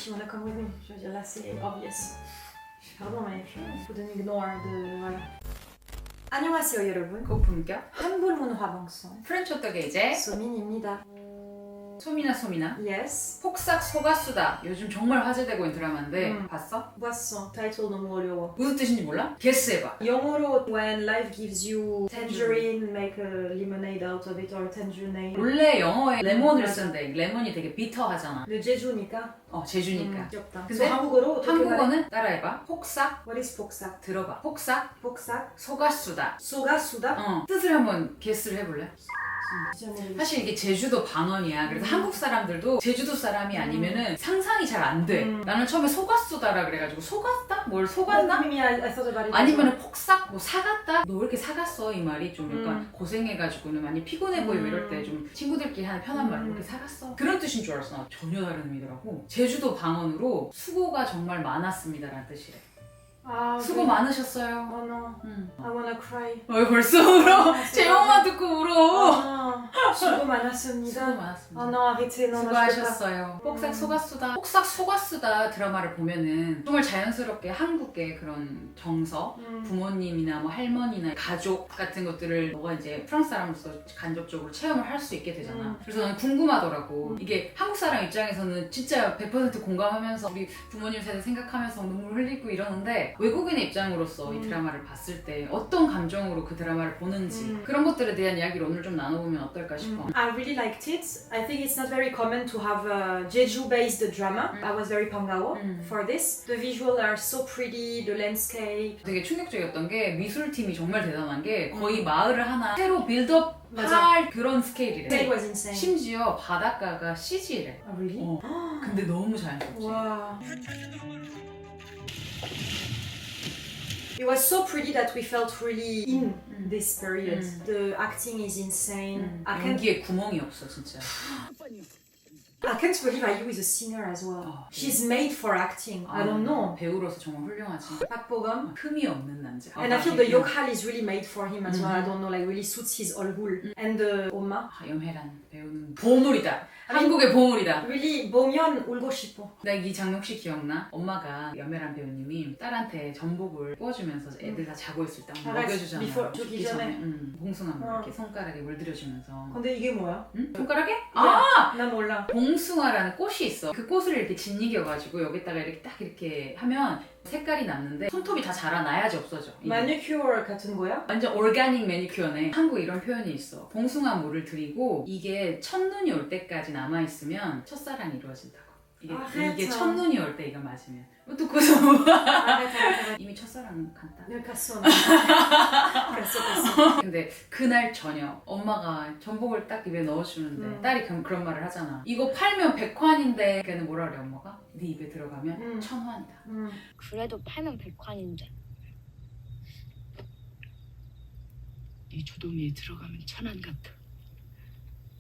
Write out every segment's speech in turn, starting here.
she wanna come with me. Je veux dire, là, c'est obvious. Pardon, mais faut donner ignore de... voilà. 안녕하세요, 여러분. 고품격 한국 문화 방송 프렌치 호떡에 이제 소민입니다. 소미나 Yes. 폭삭 소가수다 요즘 정말 화제되고 있는 드라마인데 봤어? 봤어. 타이틀 너무 어려워. 무슨 뜻인지 몰라? 게스해봐. 영어로 when life gives you tangerine, make a lemonade out of it or tangerine. 원래 영어에 레몬을 맞아. 쓰는데 레몬이 되게 비터하잖아. 근데 제주니까. 제주니까. 귀엽다. 근데 한국어로 어떻게 말해? 한국어는 따라해봐. 폭삭 What is 폭삭? 들어봐. 폭삭 폭삭? 소가수다. 소가수다? 뜻을 한번 게스를 해볼래? 사실 이게 제주도 방언이야. 그래서 한국 사람들도 제주도 사람이 아니면은 상상이 잘 안 돼. 나는 처음에 속았수다라 그래가지고 속았다? 뭘 속았나? 아니면은 폭삭? 뭐 사갔다? 너 왜 이렇게 사갔어? 이 말이 좀 약간 고생해가지고는 많이 피곤해 보이고 이럴 때 좀 친구들끼리 하는 편한 말로 이렇게 사갔어? 그런 뜻인 줄 알았어. 나 전혀 다른 의미더라고. 제주도 방언으로 수고가 정말 많았습니다 라는 뜻이래. 수고 많으셨어요. Oh no. I wanna cry. 벌써 울어. 제목만 듣고 울어. 수고 많았습니다. 수고 많았습니다. Oh no, arrêtez. Non, 수고하셨어요. 폭삭 소가수다. 폭삭 소가수다 드라마를 보면은 정말 자연스럽게 한국의 그런 정서, 부모님이나 뭐 할머니나 가족 같은 것들을 너가 이제 프랑스 사람으로서 간접적으로 체험을 할 수 있게 되잖아. 그래서 나는 궁금하더라고. 이게 한국 사람 입장에서는 진짜 100% 공감하면서 우리 부모님 세대 생각하면서 눈물 흘리고 이러는데 외국인의 입장으로서 이 드라마를 봤을 때 어떤 감정으로 그 드라마를 보는지 그런 것들에 대한 이야기를 오늘 좀 나눠보면 어떨까 싶어. I really liked it. I think it's not very common to have a Jeju-based drama. I was very 반가워 for this. The visuals are so pretty, the landscape. 되게 충격적이었던 게 미술팀이 정말 대단한 게 거의 마을을 하나 새로 빌드업 할 그런 스케일이래. That was insane. 심지어 바닷가가 CG래. Really? 근데 너무 자연스럽지. Wow. It was so pretty that we felt really in this period. The acting is insane. 연기에 구멍이 없어 진짜. I can't believe IU is a singer as well. She's made for acting. I don't know. 배우로서 정말 훌륭하지. 박보검. 흠이 없는 남자. And I feel the Yokhal is really made for him as well. I don't know, like really suits his 얼굴. And the 엄마. 염혜란 배우는 보물이다. 한국의 보물이다. Really 보면 울고 싶어. 나 이 장면 혹시 기억나? 엄마가 염혜란 배우님이 딸한테 전복을 구워주면서 애들 다 자고 있을 때 먹여주잖아. 죽기 전에. 봉숭아 물 이렇게 손가락에 물들여주면서. 근데 이게 뭐야? 응? 손가락에? 난 몰라. 봉숭아라는 꽃이 있어. 그 꽃을 이렇게 짓이겨가지고 여기다가 이렇게 딱 이렇게 하면 색깔이 났는데 손톱이 다 자라나야지 없어져. 매니큐어 같은 거야? 완전 오르가닉 매니큐어네. 한국에 이런 표현이 있어. 봉숭아 물을 들이고 이게 첫눈이 올 때까지 남아있으면 첫사랑이 이루어진다고. 이게 첫눈이 올 때 이거 맞으면 듣고서 이미 첫사랑 간다. 갔어. 근데 그날 저녁 엄마가 전복을 딱 입에 넣어주는데 딸이 그런 말을 하잖아. 이거 팔면 100환인데 걔는 뭐라 그래 엄마가? 네 입에 들어가면 1000환이다. 그래도 팔면 100환인데 네 조동이에 들어가면 1000원 같아.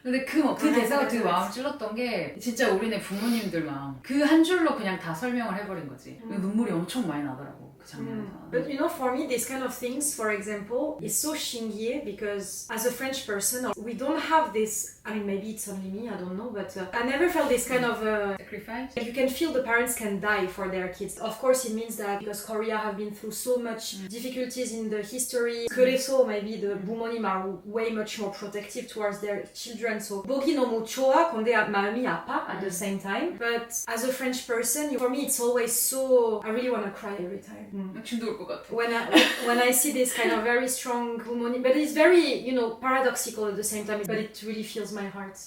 근데 그 대사가 되게 마음을 찔렀던 게 진짜 우리네 부모님들 마음 그 한 줄로 그냥 다 설명을 해버린 거지. 눈물이 엄청 많이 나더라고 그 장면에서. But you know, for me, these kind of things, for example, is so 신기해 because as a French person, we don't have this. I mean, maybe it's only me, I don't know, but I never felt this kind of sacrifice? you can feel the parents can die for their kids. Of course, it means that because Korea have been through so much difficulties in the history. 그래서 maybe the 부모님 are way much more protective towards their children. So 보기 너무 좋아, 근데 마음이 아파 at the same time. But as a French person, for me, it's always so. I really want to cry every time. 진도 올 것 같아. When I see this kind of very strong 부모님, but it's very, you know, paradoxical at the same time. But it really fills my heart.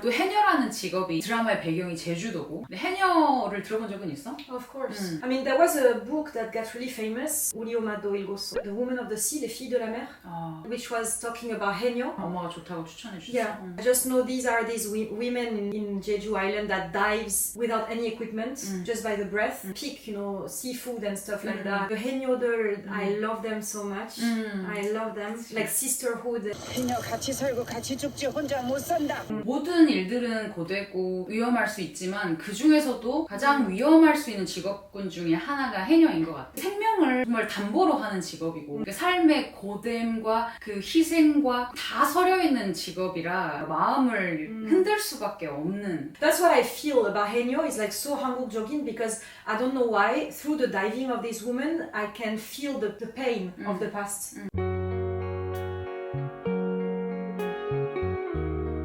또 해녀라는 직업이 드라마의 배경이 제주도고 근데 해녀를 들어본 적은 있어? Of course. I mean, there was a book that got really famous. 우리 엄마도 읽었어. The Women of the Sea, Les Filles de la Mer, which was talking about 해녀. 엄마가 좋다고 추천해 줬어. Yeah. I just know these are these women in Jeju Island that dives without any equipment, just by the breath, pick, you know, seafood and stuff like that. The 해녀들, I love them so much. I love them. Like sisterhood. 해녀 같이 살고 같이 죽지 혼자 못 산다. 모든 모든 일들은 고되고 위험할 수 있지만 그 중에서도 가장 위험할 수 있는 직업군 중에 하나가 해녀인 것 같아. 생명을 정말 담보로 하는 직업이고 그 삶의 고됨과 그 희생과 다 서려 있는 직업이라 마음을 흔들 수밖에 없는. That's what I feel about 해녀. It's like so 한국적인 because I don't know why through the diving of this woman I can feel the pain of the past.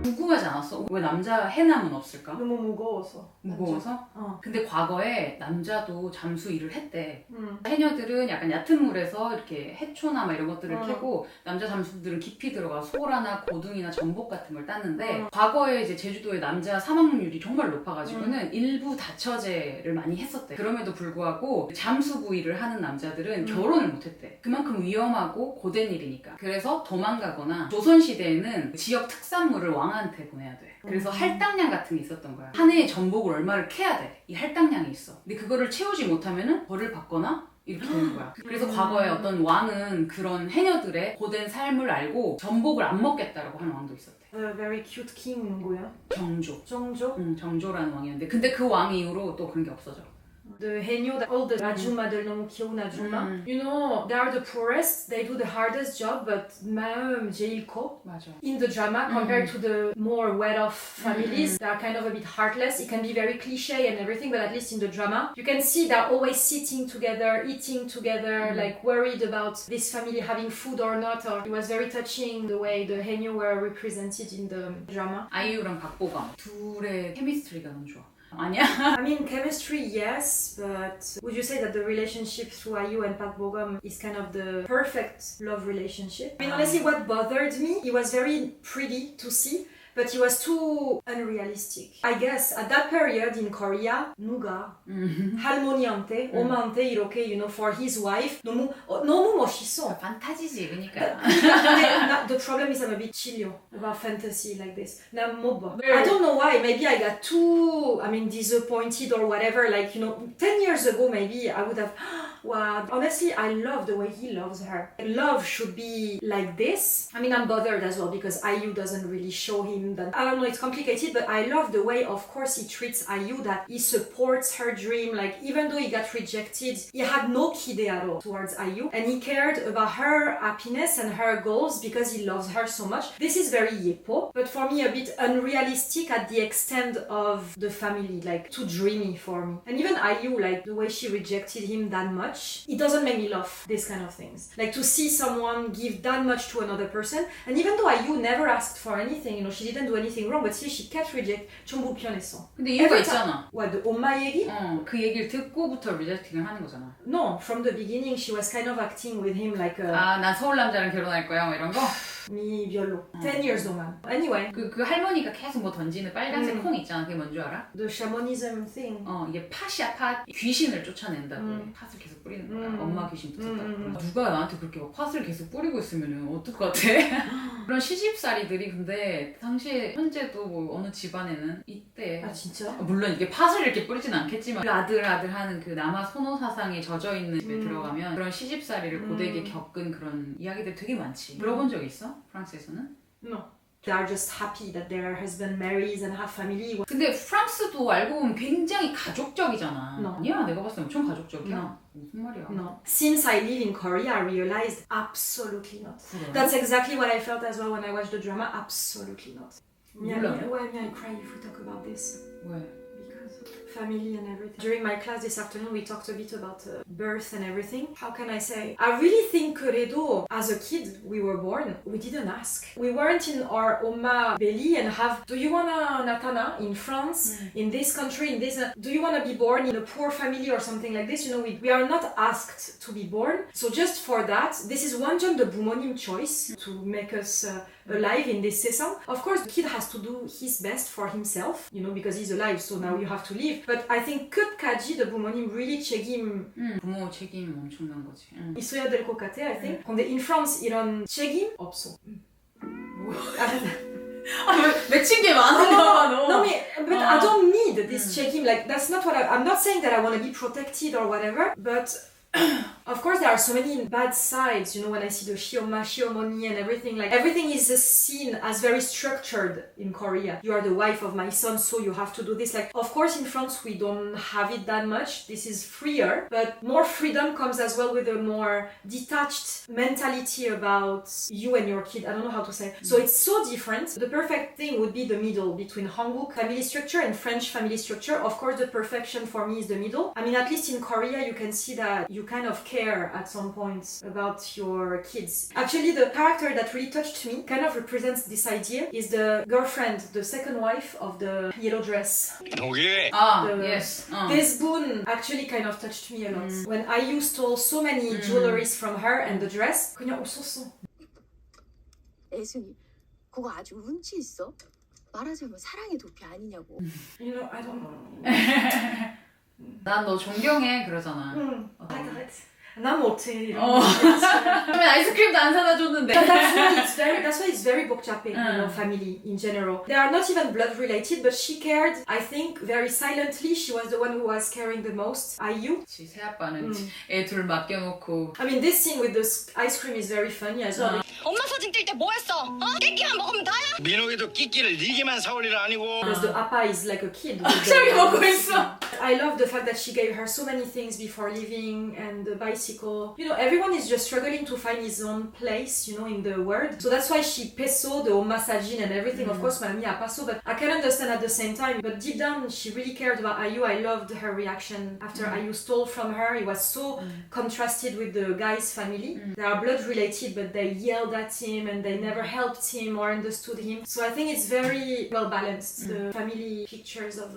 궁금하지 않았어? 왜 남자 해남은 없을까? 너무 무거워서. 무거워서? 어. 근데 과거에 남자도 잠수 일을 했대. 해녀들은 약간 얕은 물에서 이렇게 해초나 막 이런 것들을 캐고 남자 잠수들은 깊이 들어가 소라나 고등이나 전복 같은 걸 땄는데 과거에 이제 제주도의 남자 사망률이 정말 높아가지고는 일부 다처제를 많이 했었대. 그럼에도 불구하고 잠수부 일을 하는 남자들은 결혼을 못했대. 그만큼 위험하고 고된 일이니까. 그래서 도망가거나 조선시대에는 지역 특산물을 왕한테 보내야 돼. 그래서 할당량 같은 게 있었던 거야. 한 해에 전복을 얼마를 캐야 돼. 이 할당량이 있어. 근데 그거를 채우지 못하면은 벌을 받거나 이렇게 되는 거야. 그래서 과거에 어떤 왕은 그런 해녀들의 고된 삶을 알고 전복을 안 먹겠다라고 하는 왕도 있었대. The very cute king 누구야? 정조. 정조? 정조라는 왕이었는데 근데 그 왕 이후로 또 그런 게 없어져. The 해녀, all the 아줌마들 너무 귀여운 아줌마. You know, they are the poorest, they do the hardest job, but 마음 제일 커. 맞아. In the drama, compared to the more well-off families, they are kind of a bit heartless. It can be very cliche and everything, but at least in the drama, you can see they're always sitting together, eating together, like worried about this family having food or not. Or it was very touching the way the 해녀 were represented in the drama. 아이유랑 박보검 둘의 케미스트리가 너무 좋아. 아니야? I mean, chemistry, yes, but would you say that the relationship through IU and Park Bo-gum is kind of the perfect love relationship? I mean, honestly, what bothered me, it was very pretty to see, but it was too unrealistic. I guess at that period in Korea, 누가 할머니한테, 엄마한테 이렇게, you know, for his wife, 너무 멋있어. 판타지지, 그러니까. 근데 the problem is I'm a bit chilly about fantasy like this. 난 못 봐. I don't know why. Maybe I got too, disappointed or whatever. Like, you know, 10 years ago, maybe I would have, wow. Honestly, I love the way he loves her. Love should be like this. I mean, I'm bothered as well because IU doesn't really show him that. I don't know, it's complicated, but I love the way, of course, he treats IU, that he supports her dream. Like, even though he got rejected, he had no kide at all towards IU, and he cared about her happiness and her goals because he loves her so much. This is very yepo, but for me, a bit unrealistic at the extent of the family, like, too dreamy for me. And even IU, like, the way she rejected him that much, it doesn't make me love these kind of things. Like, to see someone give that much to another person, and even though IU never asked for anything, you know, she didn't do anything wrong, but still she kept reject. 좀 불편했어. 근데 이유가 있잖아. What, the 엄마 얘기? 그 얘기를 듣고부터 리젝팅을 하는 거잖아. No, from the beginning she was kind of acting with him like a... 난 서울 남자랑 결혼할 거야, 뭐 이런 거? 미 별로. 10 years 동안. Anyway. 그 할머니가 계속 뭐 던지는 빨간색 콩 있잖아. 그게 뭔 줄 알아? The shamanism thing. 이게 팥이야, 팥. 귀신을 쫓아낸다고. 팥을 계속 뿌리는 거야. 엄마 귀신 붙었다고. 누가 나한테 그렇게 막 팥을 계속 뿌리고 있으면 어떨 것 같아? 그런 시집살이들이 근데 당시에 현재도 뭐 어느 집안에는 있대. 아 진짜? 물론 이게 팥을 이렇게 뿌리진 않겠지만 그 아들 하는 그 남아 선호 사상에 젖어있는 집에 들어가면 그런 시집살이를 고되게 겪은 그런 이야기들 되게 많지. 들어본 적 있어? 프랑스에서는? No. They are just happy that their husband marries and have family. 근데 프랑스도 알고 보면 굉장히 가족적이잖아. No. 아니야, 내가 봤을 때 엄청 가족적이야. No. 무슨 말이야? No. Since I live in Korea, I realized absolutely not. 그래? That's exactly what I felt as well when I watched the drama. Absolutely not. 몰라. Why may I cry if we talk about this? 왜? Because of family and everything. During my class this afternoon, we talked a bit about birth and everything. How can I say? I really think 그래도 as a kid, we were born, we didn't ask. We weren't in our 엄마 belly and have, do you wanna Natana in France, in this country, in this, do you wanna be born in a poor family or something like this? You know, we are not asked to be born. So just for that, this is 완전 the 부모님 choice to make us alive in this 세상. Of course, the kid has to do his best for himself, you know, because he's alive, so now you have to live. But I think 끝까지 the 부모님 really 책임 부모 책임 엄청난 거지. 있어야 될 것 같아, I think. 근데 in France 이런 책임 없어. 맺힌 게 많은가 너. No, but I don't need this 책임. Like, that's not what I'm not saying that I want to be protected or whatever, but Of course, there are so many bad sides, you know, when I see the Shiomoni and everything, like everything is seen as very structured in Korea. You are the wife of my son, so you have to do this. Like, of course, in France, we don't have it that much. This is freer, but more freedom comes as well with a more detached mentality about you and your kid. I don't know how to say. So it's so different. The perfect thing would be the middle between Hanguk family structure and French family structure. Of course, the perfection for me is the middle. I mean, at least in Korea, you can see that you kind of care at some point about your kids. Actually, the character that really touched me kind of represents this idea is the girlfriend, the second wife of the yellow dress. Okay. Yes. This boon actually kind of touched me a lot. When IU stole so many jewelries from her and the dress, 그냥 없었어. 애순이 그거 아주 운치 있어? 말하자면 사랑의 도피 아니냐고. You know, I don't know. 난 너 존경해 그러잖아. arrête. 난 못해. 그러면 아이스크림도 안 사다 줬는데. That's why it's very 복잡해, you know, family in general. They are not even blood related, but she cared, I think, very silently. She was the one who was caring the most. IU. 새아빠는 애 둘 맡겨놓고. I mean, this scene with the ice cream is very funny as well. 엄마 사진 뛸 때 뭐 했어? 깨끼만 먹으면 다야? 민호이도 끼끼를 네 개만 사올 일 아니고. Because the appa is like a kid. 잘 먹고 있어. I love the fact that she gave her so many things before leaving and the bicycle. You know, everyone is just struggling to find his own place, you know, in the world. So that's why she peso the Oma Sajin and everything. Of course, Mamie a paso, but I can understand at the same time. But deep down, she really cared about IU. I loved her reaction after IU stole from her. It was so contrasted with the guy's family. They are blood related, but they yelled at him and they never helped him or understood him. So I think it's very well balanced, the family pictures of...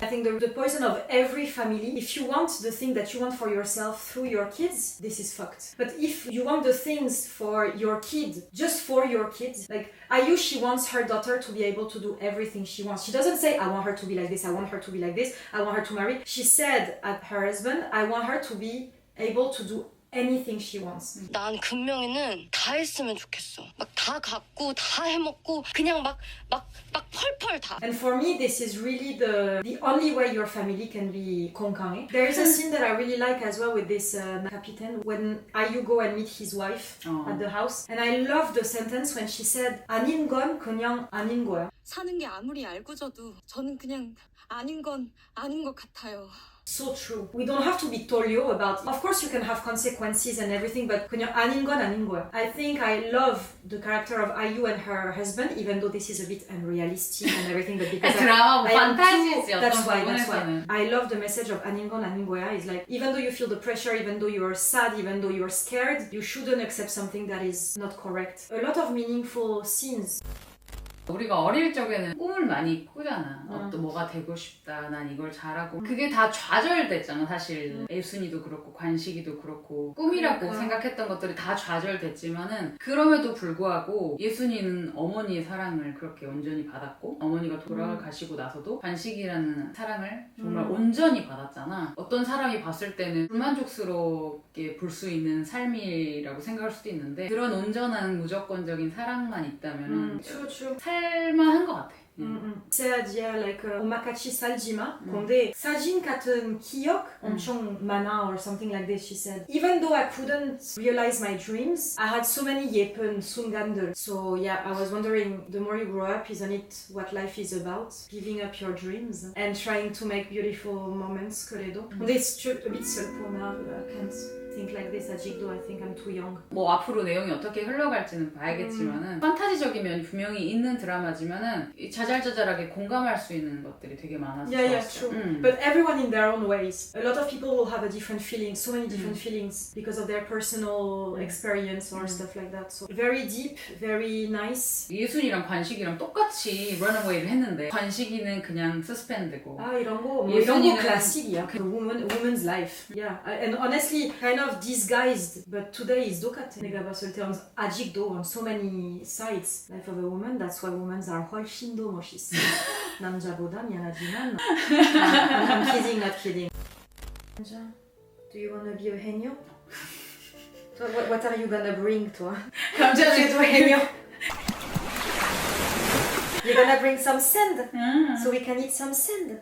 I think the poison of every family, if you want the thing that you want for yourself through your kids, this is fucked. But if you want the things for your kid, just for your kids, like IU, she wants her daughter to be able to do everything she wants. She doesn't say, I want her to be like this, I want her to be like this, I want her to marry. She said at her husband, I want her to be able to do anything she wants. 난 금명이는 다 했으면 좋겠어. 막 다 갖고 다 해먹고 그냥 막 펄펄 다. And for me, this is really the only way your family can be 건강해. There is a scene that I really like as well with this captain when IU go and meet his wife at the house. And I love the sentence when she said 아닌 건 그냥 아닌 거야. 사는 게 아무리 알고져도 저는 그냥 아닌 건 아닌 것 같아요. So true. We don't have to be Tolio about it. Of course you can have consequences and everything, but 그냥 아닌 건 아닌 거야. I think I love the character of IU and her husband, even though this is a bit unrealistic and everything, but because 드라마 I am 판타지지 that's 어떤 why. 부분에서는. I love the message of 아닌 건 아닌 거야. It's like, even though you feel the pressure, even though you are sad, even though you are scared, you shouldn't accept something that is not correct. A lot of meaningful scenes. 우리가 어릴 적에는 꿈을 많이 꾸잖아. 어떤 뭐가 되고 싶다. 난 이걸 잘하고. 그게 다 좌절됐잖아, 사실. 애순이도 그렇고 관식이도 그렇고 꿈이라고 생각했던 것들이 다 좌절됐지만은 그럼에도 불구하고 예순이는 어머니의 사랑을 그렇게 온전히 받았고 어머니가 돌아가시고 나서도 관식이라는 사랑을 정말 온전히 받았잖아. 어떤 사람이 봤을 때는 불만족스럽게 볼 수 있는 삶이라고 생각할 수도 있는데 그런 온전한 무조건적인 사랑만 있다면은 True. 살만한 것 같아. Said, yeah, like 엄마 같이 살지마. 근데 사진 같은 기억 엄청 많아 or something like this, she said. Even though I couldn't realize my dreams, I had so many 예쁜 순간들. So yeah, I was wondering, the more you grow up, isn't it what life is about? Giving up your dreams and trying to make beautiful moments, 그래도. 근데 it's a bit 슬퍼 now. I can't think like this 아직도. I think I'm too young. 뭐 앞으로 내용이 어떻게 흘러갈지는 봐야겠지만은 판타지적인 면이 분명히 있는 드라마지만은 자잘자잘하게 공감할 수 있는 것들이 되게 많아서 Yeah, 좋았어. true. But everyone in their own ways. A lot of people will have a different feeling, so many different feelings because of their personal experience or stuff like that. So very deep, very nice. 예순이랑 관식이랑 똑같이 런어웨이를 했는데 관식이는 그냥 서스펜드고 아 이런 거 예순이는 클래식이야. 그 woman's life. Yeah. And honestly, kind of disguised, but today is 똑같아. 내가 봤을 때 아직도 on so many sides, life of a woman. That's why women are 훨씬 더 멋있어. 남자보다 미안하지만. I'm kidding, not kidding. Do you wanna be a 해녀? So what are you gonna bring, toi? 감자도 해녀. You're gonna bring some sand, so we can eat some sand.